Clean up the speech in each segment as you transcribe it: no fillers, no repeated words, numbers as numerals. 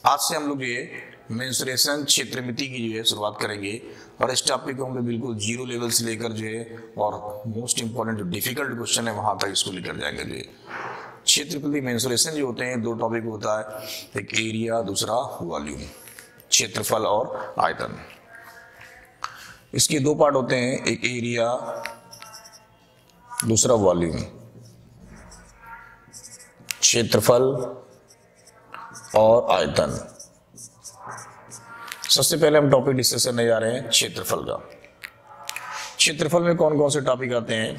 आज से हम लोग जो है मेंसुरेशन क्षेत्रमिति की जो है शुरुआत करेंगे और इस टॉपिक को हम लोग बिल्कुल जीरो लेवल से लेकर जो है और मोस्ट इंपॉर्टेंट जो डिफिकल्ट क्वेश्चन है वहां तक इसको लेकर जाएंगे। जो है क्षेत्रफल मेंसुरेशन जो होते हैं दो टॉपिक होता है, एक एरिया दूसरा वॉल्यूम, क्षेत्रफल और आयतन। इसके दो पार्ट होते हैं, एक एरिया दूसरा वॉल्यूम। क्षेत्रफल और आयतन। सबसे पहले हम टॉपिक डिस्कस करने जा रहे हैं क्षेत्रफल का। क्षेत्रफल में कौन कौन से टॉपिक आते हैं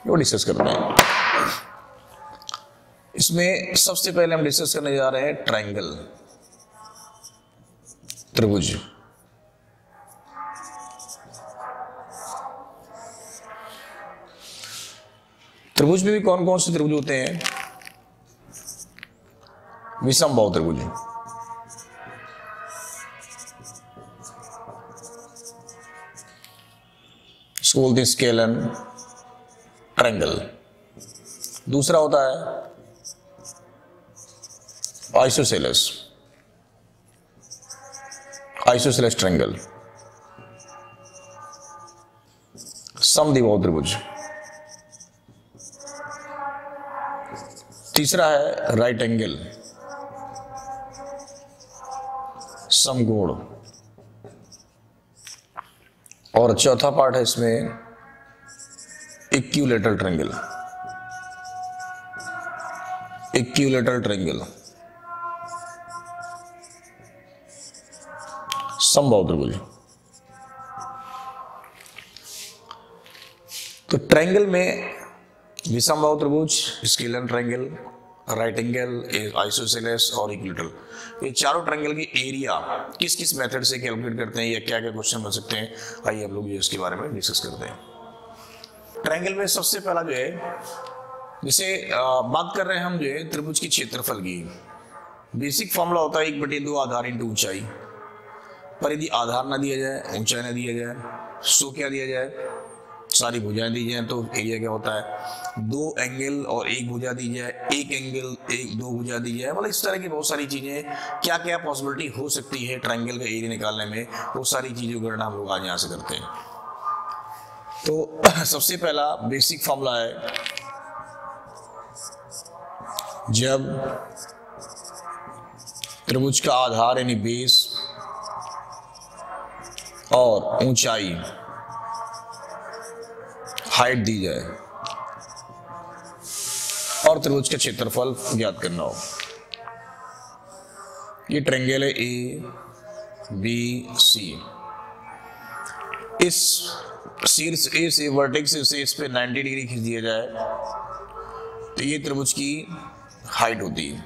वो डिस्कस करते हैं। इसमें सबसे पहले हम डिस्कस करने जा रहे हैं ट्रायंगल, त्रिभुज। त्रिभुज में भी कौन कौन से त्रिभुज होते हैं? विषमबाहु त्रिभुज, इसको बोलते हैं स्केलन ट्रायंगल। दूसरा होता है आइसोसेलेस, आइसोसेलेस ट्रायंगल, समद्विबाहु त्रिभुज। तीसरा है राइट एंगल, समकोण। और चौथा पार्ट है इसमें इक्विलैटरल ट्रायंगल, इक्विलैटरल ट्रायंगल, समबाहु त्रिभुज। तो ट्रायंगल में विषमबाहु त्रिभुज, scalene triangle, right angle, isosceles और इक्विलैटरल, ये चारों ट्रायंगल की एरिया किस किस मेथड से कैलकुलेट करते हैं या क्या क्या क्वेश्चन बन सकते हैं, आइए हम लोग इसके बारे में डिस्कस करते हैं। ट्रायंगल में सबसे पहला जो है, जैसे बात कर रहे हैं हम जो है त्रिभुज की क्षेत्रफल की, बेसिक फॉर्मूला होता है 1/2 आधार इंटू ऊंचाई। पर यदि आधार ना दिया जाए, ऊंचाई ना दिया जाए, सो क्या दिया जाए, सारी भुजाएं दी जाए, तो एरिया क्या होता है? 2 एंगल और 1 भुजा दी जाए, 1 एंगल 2 भुजा दी जाए, मतलब इस तरह की बहुत सारी चीजें, क्या क्या पॉसिबिलिटी हो सकती है ट्रायंगल का एरिया निकालने में, वो सारी चीजों की गणना हम लोग आज यहाँ से करते हैं। तो सबसे पहला बेसिक फॉर्मूला है, जब त्रिभुज का आधार यानी बेस और ऊंचाई हाइट दी जाए और त्रिभुज का क्षेत्रफल ज्ञात करना हो। ये ट्रायंगल है ए बी सी। इस शीर्ष ए से वर्टेक्स से इस पे 90 डिग्री खींच दिया जाए तो ये त्रिभुज की हाइट होती है,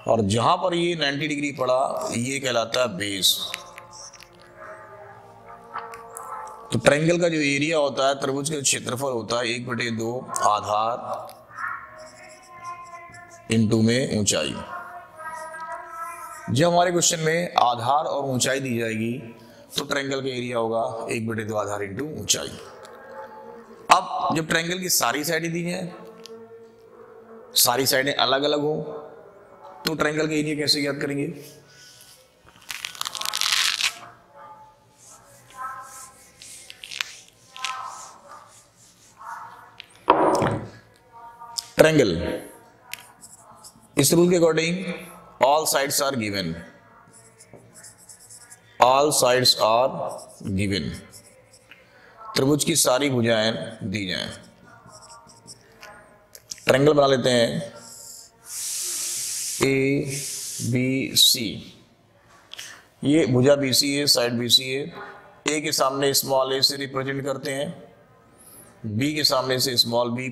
और जहां पर ये 90 डिग्री पड़ा ये कहलाता है बेस। तो ट्रायंगल का जो एरिया होता है, त्रिभुज का क्षेत्रफल होता है 1/2 आधार इंटू में ऊंचाई। जब हमारे क्वेश्चन में आधार और ऊंचाई दी जाएगी तो ट्रायंगल का एरिया होगा 1/2 आधार इंटू ऊंचाई। अब जब ट्रायंगल की सारी साइडें दी जाए, सारी साइडें अलग अलग हो, तो ट्रायंगल का एरिया कैसे ज्ञात करेंगे? ट्रायंगल, इस रूल के according all sides are given, all sides are given, त्रिभुज की सारी भुजाएं दी जाएं। ट्रायंगल बना लेते हैं ए बी सी। ये भुजा बी सी है, साइड बी सी है। ए के सामने स्मॉल ए से रिप्रेजेंट करते हैं, बी के सामने से स्मॉल बी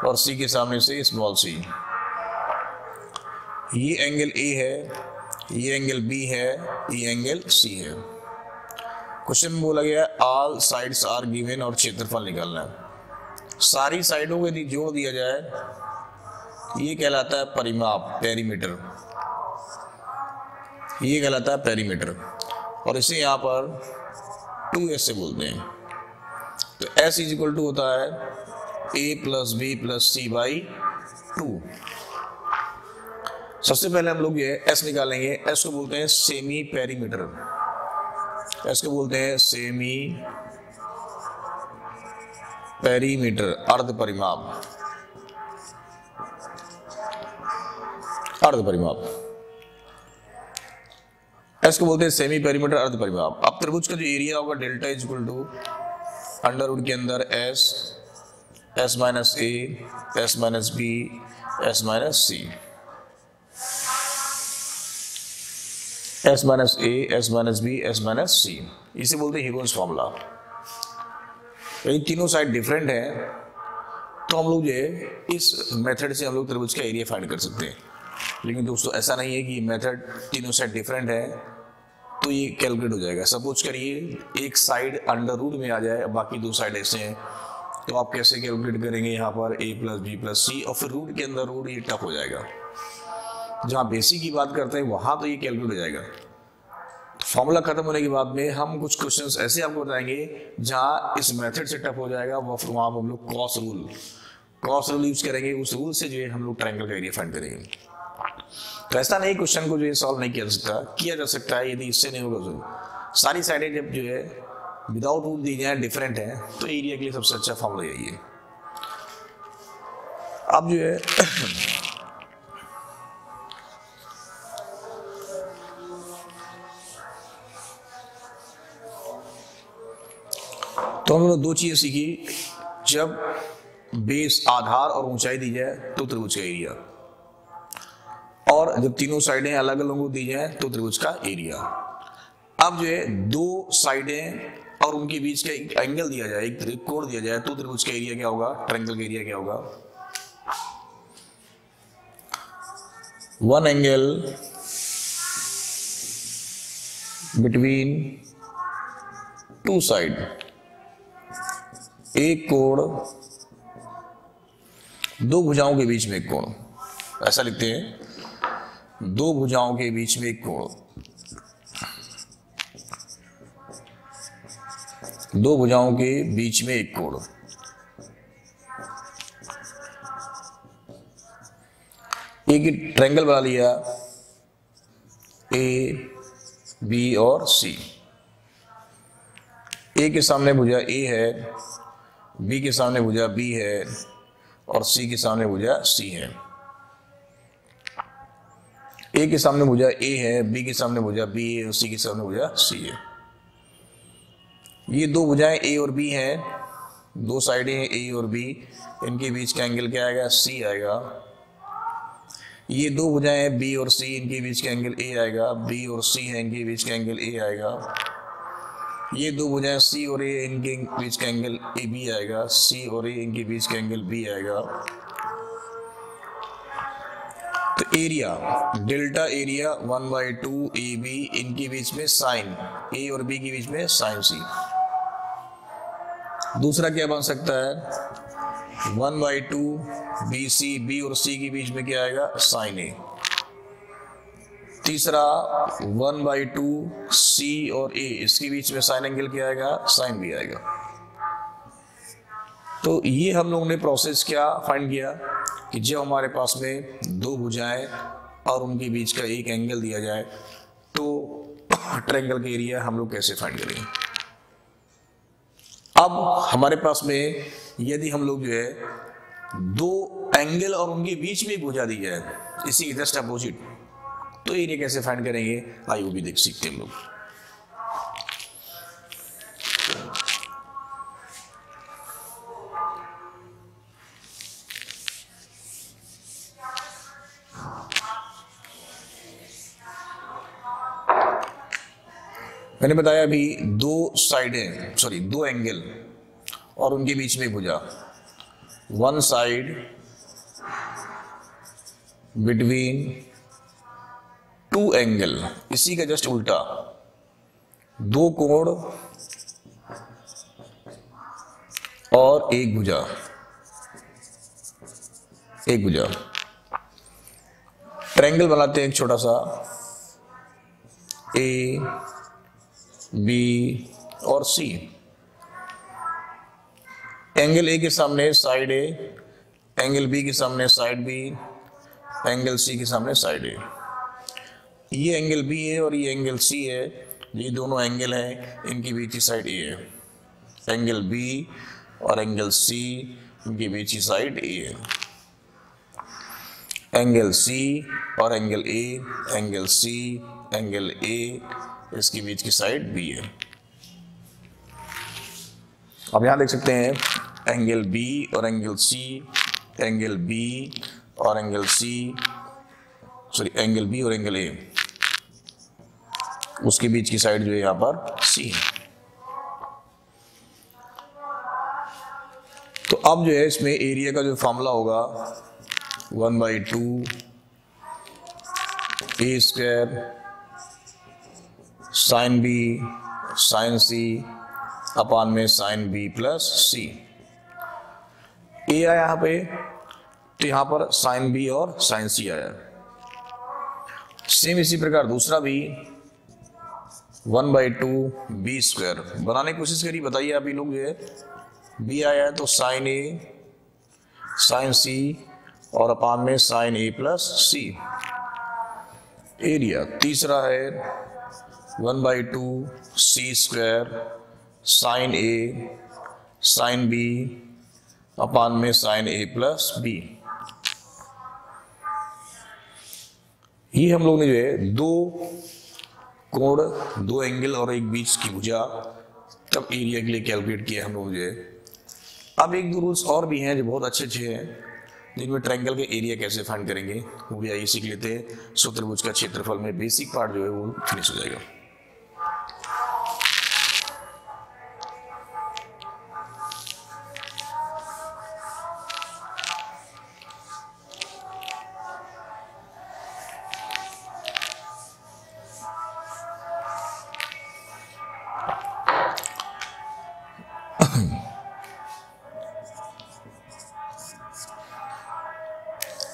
और सी के सामने से स्मॉल सी। ये एंगल ए है, ये एंगल बी है, ये एंगल सी है। क्वेश्चन में बोला गया ऑल साइड्स आर गिवन और क्षेत्रफल निकालना है। सारी साइडों को यदि जोड़ दिया जाए ये कहलाता है परिमाप, पेरीमीटर। ये कहलाता है पेरीमीटर, और इसे यहां पर 2s से बोलते हैं। तो s इज इक्वल टू होता है a plus B plus C by 2। सबसे पहले हम लोग ये एस निकालेंगे। एस को बोलते हैं सेमी पेरीमीटर, एस को बोलते हैं सेमी पेरीमीटर, अर्ध परिमाप, अर्ध परिमाप। एस को बोलते हैं सेमी पेरीमीटर, अर्ध परिमाप। अब त्रिभुज का जो एरिया होगा delta is equal to under root के अंदर S, S minus A, S minus B, S minus C, S minus A, S minus B, S minus C. इसे बोलते हैं ह्यूगेन्स फॉर्मूला। यदि तीनों साइड डिफरेंट है तो हम लोग ये इस मेथड से हम लोग त्रिभुज का एरिया फाइंड कर सकते हैं। लेकिन दोस्तों ऐसा नहीं है कि मेथड तीनों साइड डिफरेंट है तो ये कैलकुलेट हो जाएगा। सपोज करिए एक साइड अंडर रूट में आ जाए, बाकी दो साइड ऐसे हैं, तो आप कैसे कैलकुलेट करेंगे? यहाँ पर a प्लस बी प्लस सी, और फिर रूट के अंदर रूट, ये टफ हो जाएगा। जहाँ बेसिक की बात करते हैं वहां तो ये कैलकुलेट हो जाएगा। फॉर्मूला खत्म होने के बाद में हम कुछ क्वेश्चंस ऐसे आपको बताएंगे जहाँ इस मेथड से टफ हो जाएगा, वहाँ हम लोग क्रॉस रूल यूज करेंगे। उस रूल से जो है हम लोग ट्रायंगल का एरिया फाइंड करेंगे। तो ऐसा नहीं क्वेश्चन को जो है सॉल्व नहीं किया जा सकता है यदि इससे नहीं होगा। तो सारी साइडें जब जो है विदाउट रूल दी जाए डिफरेंट है तो एरिया के लिए सबसे अच्छा फॉर्मूला यही है। अब जो है तो हम लोग दो चीजें सीखी। जब बेस, आधार और ऊंचाई दी जाए तो त्रिभुज का एरिया, और जब तीनों साइडें अलग अलग दी जाए तो त्रिभुज का एरिया। अब जो है दो साइडें और उनके बीच का एक एंगल दिया जाए, एक त्रिकोण दिया जाए तो त्रिभुज का एरिया क्या होगा? ट्रायंगल का एरिया क्या होगा? One angle between two side, एक कोण दो भुजाओं के बीच में एक कोण, ऐसा लिखते हैं, दो भुजाओं के बीच में एक कोण, दो भुजाओं के बीच में एक कोण। एक ट्रायंगल बना लिया ए, बी और सी। ए के सामने भुजा ए है, बी के सामने भुजा बी है और सी के सामने भुजा सी है। ए के सामने भुजा ए है, बी के सामने भुजा बी है और सी के सामने भुजा सी है। ये दो भुजाएं ए और बी हैं, दो साइडें हैं ए और बी, इनके बीच का एंगल क्या आएगा? सी आएगा। ये दो भुजाएं हैं बी और सी, इनके बीच का एंगल ए आएगा। बी और सी है, इनके बीच का एंगल ए आएगा। ये दो भुजाएं सी और ए, इनके बीच का एंगल ए बी आएगा। सी और ए, इनके बीच का एंगल बी आएगा। तो area, delta area 1/2 A B, इनके बीच में साइन ए और बी के बीच में साइन सी। दूसरा क्या बन सकता है? 1/2 बी सी, बी और सी के बीच में क्या आएगा? साइन ए। तीसरा 1/2 सी और ए, इसके बीच में साइन एंगल क्या आएगा? साइन बी आएगा। तो ये हम लोगों ने प्रोसेस क्या फाइंड किया कि जब हमारे पास में दो भुजाएं और उनके बीच का एक एंगल दिया जाए तो ट्रायंगल का एरिया हम लोग कैसे फाइंड करेंगे। अब हमारे पास में यदि हम लोग जो है दो एंगल और उनके बीच में एक भुजा दी जाए, इसी के जस्ट अपोजिट, तो एरिया कैसे फाइंड करेंगे? आइए वो भी देख सीखते हैं हम लोग। मैंने बताया अभी दो साइडें, सॉरी दो एंगल और उनके बीच में भुजा, one side between two angle, इसी का जस्ट उल्टा, दो कोण और एक भुजा, एक भुजा। ट्रायंगल बनाते हैं एक छोटा सा, ए बी और सी। एंगल ए के सामने साइड ए, एंगल बी के सामने साइड बी, एंगल सी के सामने साइड ए। ये एंगल बी है और ये एंगल सी है, ये दोनों एंगल हैं, इनके बीच की साइड ए है। एंगल बी और एंगल सी, इनके बीच की साइड ए है। एंगल सी और angle A, angle C, angle A, इसके बीच की साइड बी है। अब यहां देख सकते हैं एंगल बी और एंगल सी, एंगल बी और angle C, sorry angle B और एंगल ए, उसके बीच की साइड जो है यहां पर सी है। तो अब जो है इसमें एरिया का जो फॉर्मूला होगा 1/2 ए स्क्वायर साइन बी साइन सी अपान में साइन बी प्लस सी। ए आया यहां पे, तो यहां पर साइन बी और साइन सी आया। सेम इसी प्रकार दूसरा भी 1/2 बी स्क्वायर बनाने की कोशिश करिए, बताइए आप ही लोग। जो है बी आया है तो साइन ए साइन सी और अपान में साइन ए प्लस सी। एरिया तीसरा है 1/2 सी स्क्वायर साइन ए साइन बी अपान में साइन ए प्लस बी। ये हम लोग ने जो है दो कोण, दो एंगल और एक बीच की भुजा तब एरिया के लिए कैलकुलेट किया हम लोग जो है। अब एक दो रूल्स और भी हैं जो बहुत अच्छे अच्छे हैं, जिनमें ट्रायंगल के एरिया कैसे फाइंड करेंगे वो भी आइए सीख लेते हैं। सो त्रिभुज का क्षेत्रफल में बेसिक पार्ट जो है वो फिनिश हो जाएगा।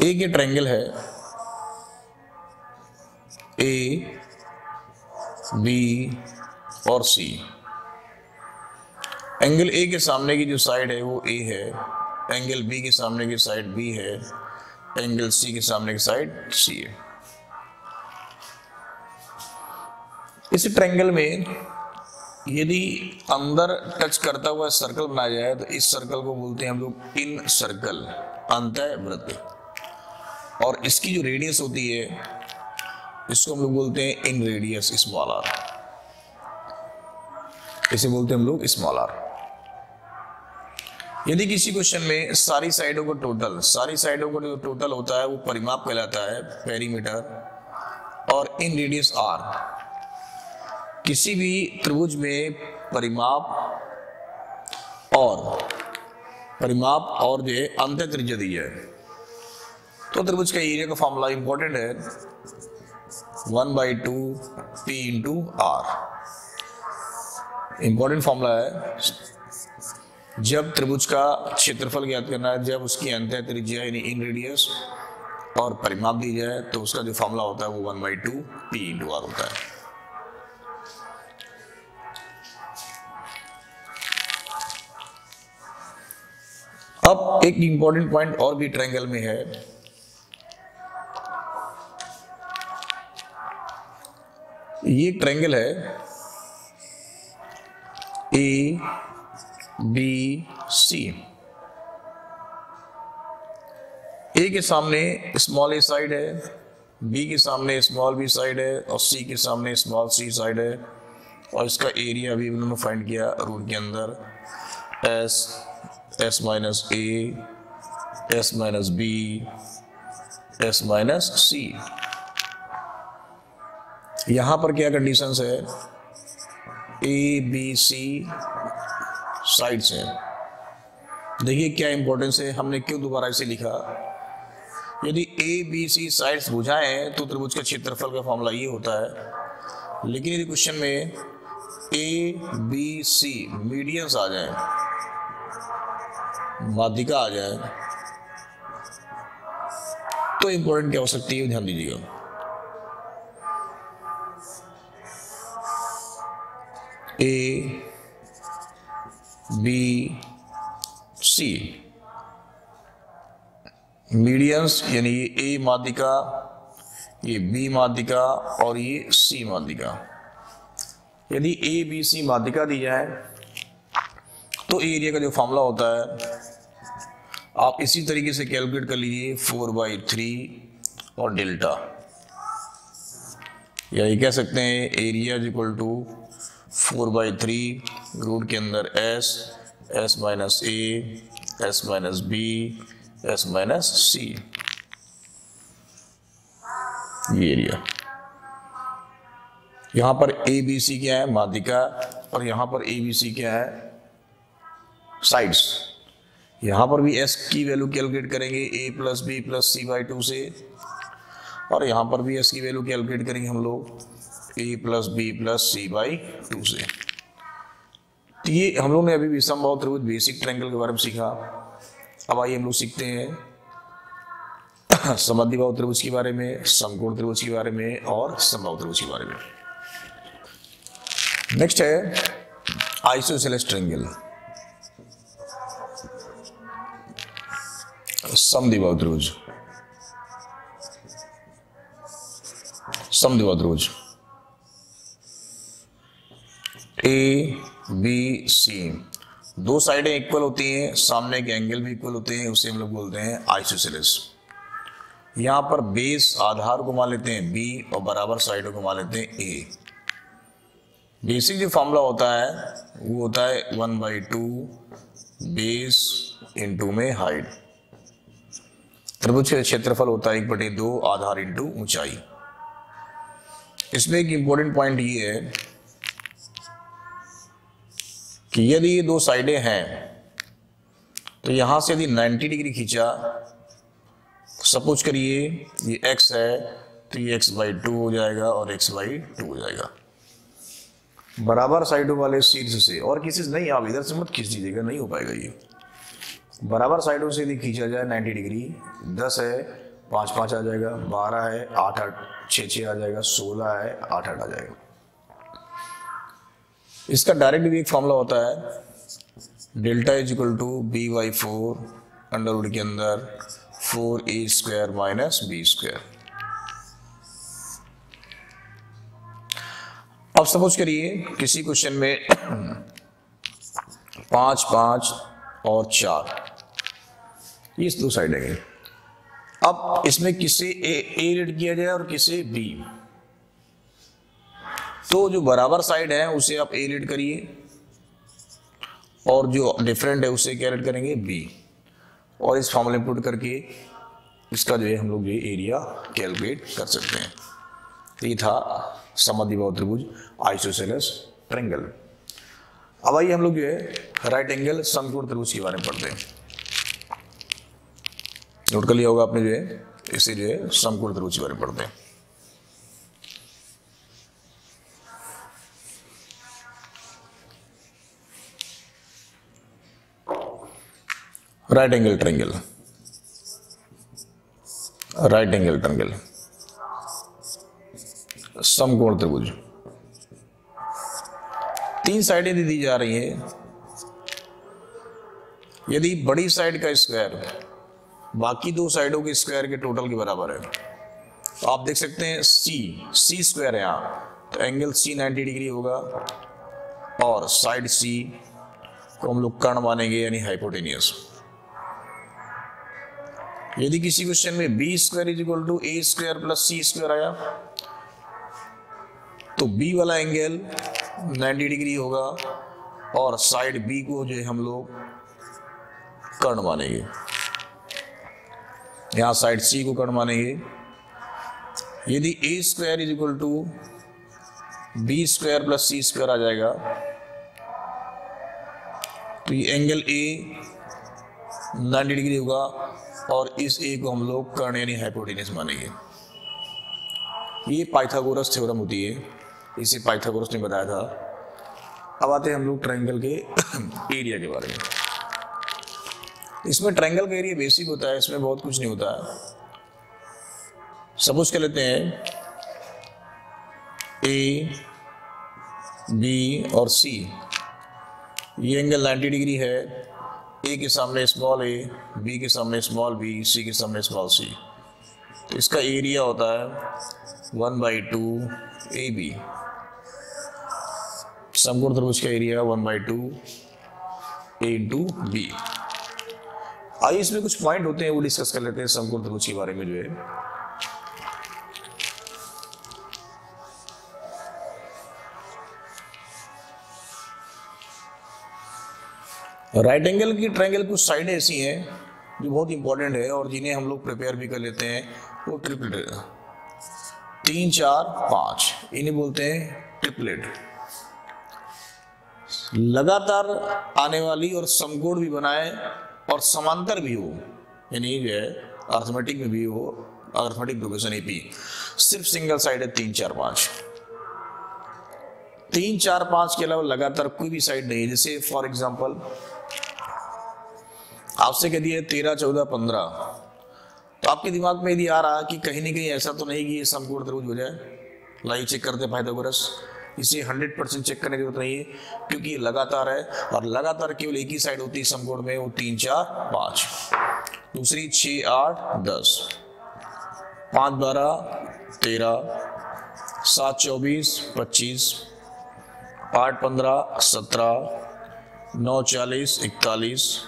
एक ये ट्रायंगल है ए बी और सी। एंगल ए के सामने की जो साइड है वो ए है, एंगल बी के सामने की साइड बी है, एंगल सी के सामने की साइड सी है। इस ट्रायंगल में यदि अंदर टच करता हुआ सर्कल बनाया जाए तो इस सर्कल को बोलते हैं हम लोग इन सर्कल, अंतःवृत्त। और इसकी जो रेडियस होती है इसको हम लोग बोलते हैं इन रेडियस, स्मॉल आर। इसे बोलते हैं हम लोग स्मॉल आर। यदि किसी क्वेश्चन में सारी साइडों का जो टोटल होता है वो परिमाप कहलाता है, पेरीमीटर, और इन रेडियस आर। किसी भी त्रिभुज में परिमाप और जो है अंत त्रिज्या दी है तो त्रिभुज का एरिया का फॉर्मूला इंपॉर्टेंट है 1/2 p into R. Important formula है। जब त्रिभुज का क्षेत्रफल ज्ञात करना है, जब उसकी अंत त्रिज्या यानी इन रेडियस और परिमाप दी जाए तो उसका जो फॉर्मूला होता है वो 1/2 p इंटू आर होता है। अब एक इंपॉर्टेंट पॉइंट और भी ट्रायंगल में है। ये ट्रायंगल है ए बी सी। ए के सामने स्मॉल ए साइड है, बी के सामने स्मॉल बी साइड है और सी के सामने स्मॉल सी साइड है। और इसका एरिया अभी उन्होंने फाइंड किया रूट के अंदर, S minus A, S minus B, S minus C. यहां पर क्या कंडीशंस है, ए बी सी साइड्स हैं। देखिए क्या इंपॉर्टेंस है, हमने क्यों दोबारा इसे लिखा। यदि ए बी सी साइड्स बुझाएं तो त्रिभुज का क्षेत्रफल का फॉर्मूला ये होता है। लेकिन यदि क्वेश्चन में ए बी सी मीडियंस आ जाए, माध्यिका आ जाए, तो इंपॉर्टेंट क्या हो सकती है, ध्यान दीजिएगा। ए बी सी मीडियंस यानी ये ए माध्यिका, ये बी माध्यिका और ये सी माध्यिका। यदि ए बी सी माध्यिका दी जाए तो एरिया का जो फॉर्मूला होता है आप इसी तरीके से कैलकुलेट कर लीजिए, 4/3 और डेल्टा, या ये कह सकते हैं area is equal to 4/3 root के अंदर S minus A, S minus B, S minus C, ये एरिया। यहां पर ए बी सी क्या है, माध्यिका, और यहां पर ए बी सी क्या है, साइड्स। यहां पर भी एस की वैल्यू कैलकुलेट करेंगे A plus B plus C by 2 से, और यहां पर भी एस की वैल्यू कैलकुलेट करेंगे हम लोग A plus B plus C by 2 से। तो ये हम लोग ने अभी विषमबाहु त्रिभुज बेसिक ट्रायंगल के बारे में सीखा। अब आइए हम लोग सीखते हैं समद्विबाहु त्रिभुज के बारे में, समकोण त्रिभुज के बारे में और समबाहु त्रिभुज के बारे में। नेक्स्ट है आइसोसेलेस ट्रायंगल, समद्विबाहु त्रिभुज। समद्विबाहु त्रिभुज ए बी सी, दो साइडें इक्वल होती हैं, सामने के एंगल भी इक्वल होते हैं, उसे हम लोग बोलते हैं आइसोसेलेस। यहां पर बेस आधार को मान लेते हैं बी और बराबर साइडों को मान लेते हैं ए। बेसिक जो फॉर्मूला होता है वो होता है 1/2 बेस इंटू में हाइट। त्रिभुज का क्षेत्रफल होता है 1/2 आधार इंटू ऊंचाई। इसमें एक इंपॉर्टेंट पॉइंट ये है कि यदि ये दो साइडें हैं तो यहां से यदि 90 डिग्री खींचा, सपोज करिए ये x है तो ये x/2 हो जाएगा और x/2 हो जाएगा। बराबर साइडों वाले शीर्ष से, और किसी से नहीं, आप इधर से मत खींच दीजिएगा, नहीं हो पाएगा ये। बराबर साइडों से यदि खींचा जाए 90 डिग्री, 10 है 5 5 आ जाएगा, 12 है 8 8 6 6 आ जाएगा, 16 है 8 8 आ जाएगा। इसका डायरेक्ट भी एक फॉर्मूला होता है, delta is equal to b/4 under root के अंदर 4a² माइनस b²। अब सपोज करिए किसी क्वेश्चन में 5 5 और 4 ये दो साइड है। अब इसमें किसे ए रीड किया जाए और किसे बी, तो जो बराबर साइड है उसे आप ए रीड करिए और जो डिफरेंट है उसे क्या रीड करेंगे बी, और इस फॉर्मूले में पुट करके इसका जो है हम लोग ये एरिया कैलकुलेट कर सकते हैं। तो ये था समद्विबाहु त्रिभुज आइसोसेलेस ट्रायंगल। अब आइए हम लोग जो है राइट एंगल समकोण त्रिभुज के बारे में पढ़ते हैं। नोट कर लिया होगा आपने, जो है इसे जो है समकोण त्रिभुज के बारे में पढ़ते हैं। Right angle triangle, right angle triangle, समकोण त्रिभुज। 3 साइडें दी जा रही हैं। यदि बड़ी साइड का स्क्वायर बाकी 2 साइडों के स्क्वायर के टोटल के बराबर है, तो आप देख सकते हैं सी स्क्वायर है यहाँ, तो एंगल सी 90 डिग्री होगा, और साइड सी को हम लोग कर्ण मानेंगे यानी हाइपोटेनियस। यदि किसी क्वेश्चन में b² is equal to a² plus c² आया, तो b वाला एंगल 90 डिग्री होगा और साइड b को जो है हम लोग कर्ण मानेंगे, यहां साइड c को कर्ण मानेंगे। यदि a² is equal to b² plus c² आ जाएगा, तो ये एंगल a 90 डिग्री होगा और इस ए को हम लोग कर्ण यानी हाइपोटेनियस मानेंगे। ये पाइथागोरस थ्योरम होती है, इसे पाइथागोरस ने बताया था। अब आते हैं हम लोग ट्रायंगल के एरिया के बारे में। इसमें ट्रायंगल का एरिया बेसिक होता है, इसमें बहुत कुछ नहीं होता है। सपोज कर लेते हैं ए बी और सी, ये एंगल 90 डिग्री है, ए के सामने स्मॉल ए, बी के सामने स्मॉल बी, सी के सामने स्मॉल सी, तो इसका एरिया होता है 1/2 AB। समकोण त्रिभुज का एरिया 1/2 A इंटू बी। आइए इसमें कुछ पॉइंट होते हैं वो डिस्कस कर लेते हैं समकोण त्रिभुज के बारे में जो है। राइट एंगल की ट्रायंगल कुछ साइडें ऐसी हैं जो बहुत इंपॉर्टेंट है और जिन्हें हम लोग प्रिपेयर भी कर लेते हैं, वो ट्रिपलेट 3 4 5, इन्हें बोलते हैं ट्रिपलेट। लगातार आने वाली और समकोण भी बनाए और समांतर भी हो, यानी जो है अर्थमेटिक में भी हो, अर्थमेटिक प्रोग्रेशन एपी। सिर्फ सिंगल साइड है 3 4 5। 3 4 5 के अलावा लगातार कोई भी साइड नहीं है। जैसे फॉर एग्जांपल आपसे कह दिया 13 14 15, तो आपके दिमाग में यदि आ रहा कि कहीं ना कहीं ऐसा तो नहीं कि ये समकोण त्रिभुज हो जाए, लाइए चेक करते हैं पाइथागोरस। इसे 100% चेक करने की जरूरत नहीं है क्योंकि ये लगातार है और लगातार केवल एक ही साइड होती है समकोण में, वो 3 4 5। दूसरी 6 8 10, 5 12 13, 7 24 25, 8 15 17, 9 40 41,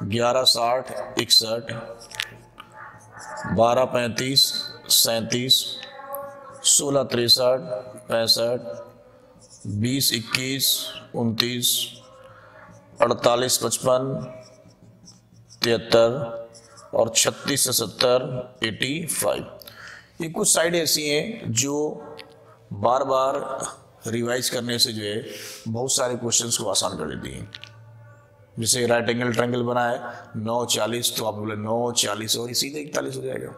11 60 61, 12 35 37, 16 63 65, 20 21 29, 48 55 73 और 36 से 70 85। ये कुछ साइड ऐसी हैं जो बार बार रिवाइज करने से जो है बहुत सारे क्वेश्चंस को आसान कर देती हैं। जैसे राइट एंगल ट्रायंगल बना है 9 40, तो आप बोले 9 40 और सीधे 41 हो जाएगा।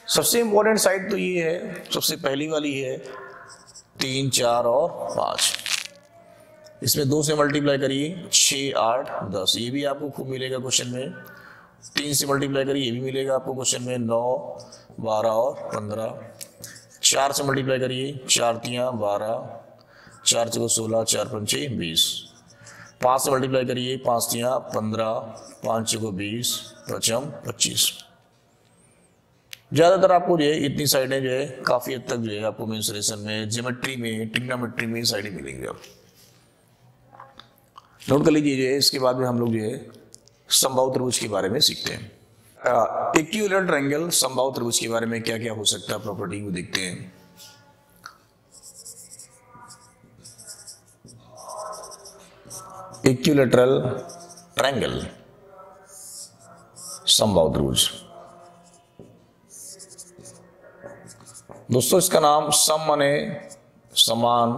सबसे इंपॉर्टेंट साइड तो ये है, सबसे पहली वाली है 3 4 और 5। इसमें 2 से मल्टीप्लाई करिए 6 8 10, ये भी आपको खूब मिलेगा क्वेश्चन में। 3 से मल्टीप्लाई करिए, ये भी मिलेगा आपको क्वेश्चन में, 9 12 और 15। 4 से मल्टीप्लाई करिए, 4 3 12, 4 4 16, 4 5 20। 5 से मल्टीप्लाई करिए, 5 3 15, 5 6 20, 5 25। ज़्यादातर आपको जो है इतनी साइडें जो है काफ़ी हद तक जो है आपको मेंसुरेशन में, ज्योमेट्री में, ट्रिग्नोमेट्री में साइडें मिलेंगी। आप नोट कर लीजिए। जो है इसके बाद में हम लोग जो है समबाहु त्रिभुज के बारे में सीखते हैं। इक्विलैटरल ट्रायंगल समबाहु त्रिभुज के बारे में क्या क्या हो सकता है प्रॉपर्टी वो देखते हैं। इक्विलैटरल ट्रायंगल समबाहु त्रिभुज, दोस्तों इसका नाम सम माने समान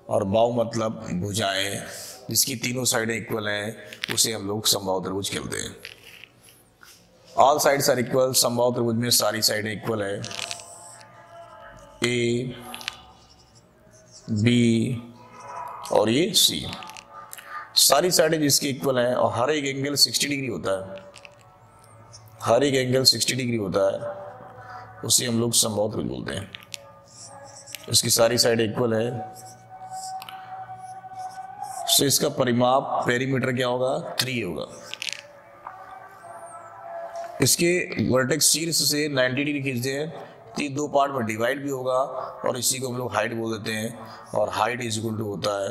और बाहु मतलब भुजाएं, जिसकी तीनों साइडें इक्वल हैं, उसे हम लोग समबाहु त्रिभुज कहते हैं। ऑल साइड्स आर इक्वल, समबाहु त्रिभुज में सारी साइडें इक्वल है। ए बी और ये सी, सारी साइडें जिसकी इक्वल हैं और हर एक एंगल 60 डिग्री होता है, हर एक एंगल 60 डिग्री होता है, उसे हम लोग समबाहु त्रिभुज बोलते हैं। इसकी सारी साइड इक्वल है, तो इसका परिमाप पेरीमीटर क्या होगा, 3 होगा। इसके वर्टेक्स शीर्ष से 90 डिग्री खींचते हैं तो ये 2 पार्ट में डिवाइड भी होगा और इसी को हम लोग हाइट बोल देते हैं, और हाइट इज इक्वल टू होता है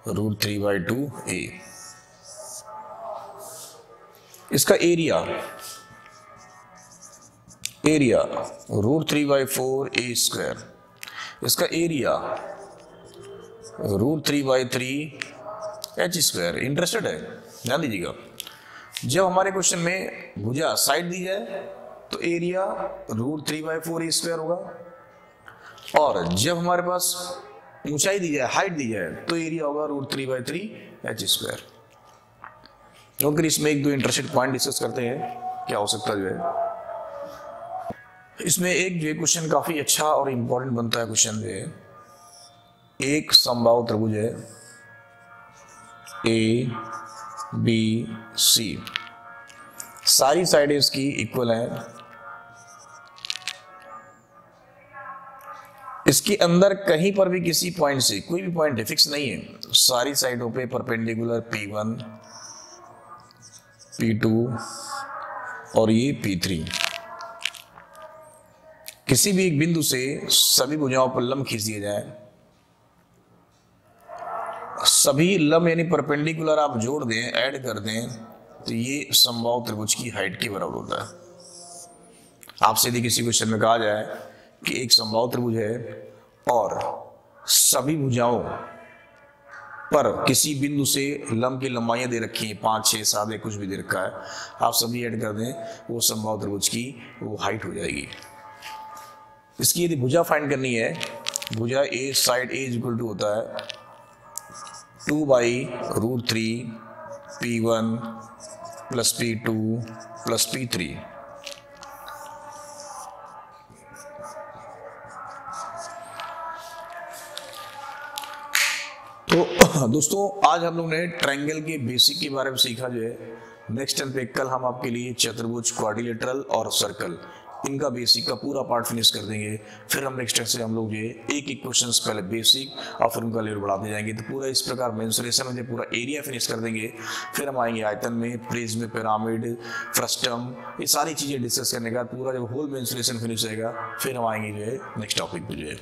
√3/2 a। इसका एरिया √3/4 a²। इसका एरिया √3/3 h²। इंटरेस्टेड है, ध्यान दीजिएगा। जब हमारे क्वेश्चन में भुजा साइड दी जाए तो एरिया √3/4 a² होगा, और जब हमारे पास ऊंचाई दी जाए, हाइट दी जाए, तो एरिया होगा √3/3 h²। क्योंकि इसमें 1 2 इंटरेस्टेड पॉइंट डिस्कस करते हैं क्या हो सकता है जो है। इसमें एक जो क्वेश्चन काफी अच्छा और इंपॉर्टेंट बनता है क्वेश्चन जो है, एक समबाहु त्रिभुज है ए बी सी, सारी साइडें इसकी इक्वल हैं, इसके अंदर कहीं पर भी किसी पॉइंट से, कोई भी पॉइंट है, फिक्स नहीं है, सारी साइडों पे परपेंडिकुलर P1 P2 और ये P3, किसी भी एक बिंदु से सभी भुजाओं पर लंब खींच दिए जाए, सभी लंब यानी परपेंडिकुलर आप जोड़ दें, ऐड कर दें, तो ये समबाहु त्रिभुज की हाइट के बराबर होता है। आपसे यदि किसी क्वेश्चन में कहा जाए कि एक समबाहु त्रिभुज है और सभी भुजाओं पर किसी बिंदु से लंब की लंबाइयां दे रखी हैं, 5 6 7 या कुछ भी दे रखा है, आप सभी ऐड कर दें, वो समबाहु त्रिभुज की वो हाइट हो जाएगी। इसकी यदि भुजा फाइंड करनी है, भुजा ए साइड ए इक्वल टू होता है 2/√3 P1 + P2 + P3। तो दोस्तों आज हम लोग ने ट्रायंगल के बेसिक के बारे में सीखा जो है। नेक्स्ट टाइम पे कल हम आपके लिए चतुर्भुज, क्वाड्रिलेटरल और सर्कल, इनका बेसिक का पूरा पार्ट फिनिश कर देंगे। फिर हम नेक्स्ट टाइम से हम लोग जो है एक एक क्वेश्चन पहले बेसिक और फिर उनका लेवल बढ़ाते जाएंगे। तो पूरा इस प्रकार मेंसुरेशन में पूरा एरिया फिनिश कर देंगे। फिर हम आएंगे आयतन में, प्रिज्म, पिरामिड, फ्रस्टम, ये सारी चीज़ें डिस्कस करने के बाद पूरा जब होल मेंसुरेशन फिनिश होएगा, फिर हम आएंगे जो है नेक्स्ट टॉपिक पे जो है।